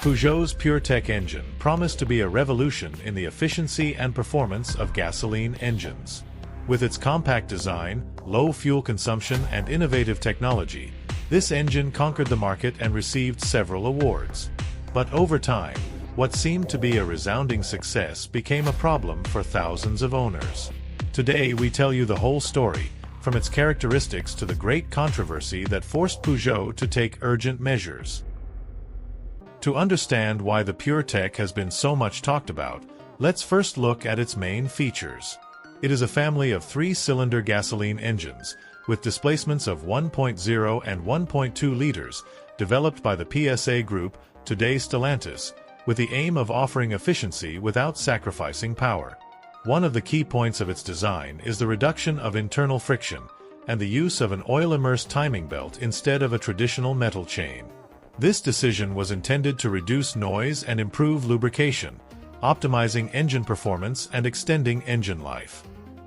Peugeot's PureTech engine promised to be a revolution in the efficiency and performance of gasoline engines. With its compact design, low fuel consumption, and innovative technology, this engine conquered the market and received several awards. But over time, what seemed to be a resounding success became a problem for thousands of owners. Today we tell you the whole story, from its characteristics to the great controversy that forced Peugeot to take urgent measures. To understand why the PureTech has been so much talked about, let's first look at its main features. It is a family of three-cylinder gasoline engines, with displacements of 1.0 and 1.2 liters, developed by the PSA Group, today Stellantis, with the aim of offering efficiency without sacrificing power. One of the key points of its design is the reduction of internal friction, and the use of an oil-immersed timing belt instead of a traditional metal chain. This decision was intended to reduce noise and improve lubrication, optimizing engine performance and extending engine life.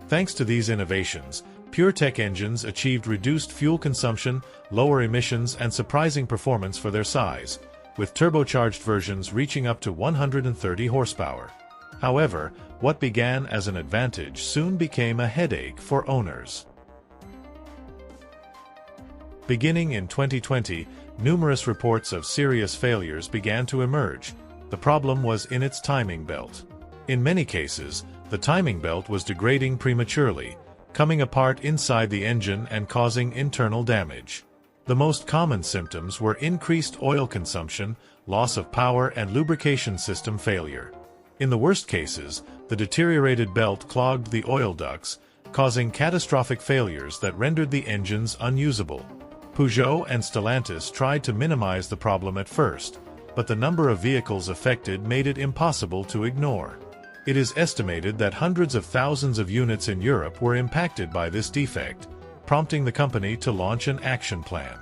Thanks to these innovations, PureTech engines achieved reduced fuel consumption, lower emissions, and surprising performance for their size, with turbocharged versions reaching up to 130 horsepower. However, what began as an advantage soon became a headache for owners. Beginning in 2020, numerous reports of serious failures began to emerge. The problem was in its timing belt. In many cases, the timing belt was degrading prematurely, coming apart inside the engine and causing internal damage. The most common symptoms were increased oil consumption, loss of power, and lubrication system failure. In the worst cases, the deteriorated belt clogged the oil ducts, causing catastrophic failures that rendered the engines unusable. Peugeot and Stellantis tried to minimize the problem at first, but the number of vehicles affected made it impossible to ignore. It is estimated that hundreds of thousands of units in Europe were impacted by this defect, prompting the company to launch an action plan.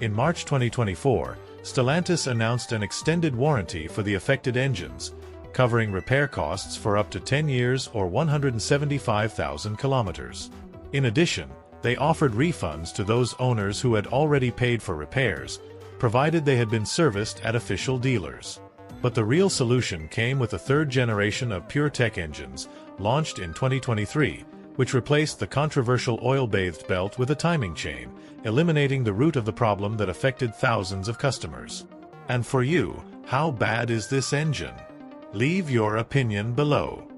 In March 2024, Stellantis announced an extended warranty for the affected engines, covering repair costs for up to 10 years or 175,000 kilometers. In addition, they offered refunds to those owners who had already paid for repairs, provided they had been serviced at official dealers. But the real solution came with the third generation of PureTech engines, launched in 2023, which replaced the controversial oil-bathed belt with a timing chain, eliminating the root of the problem that affected thousands of customers. And for you, how bad is this engine? Leave your opinion below.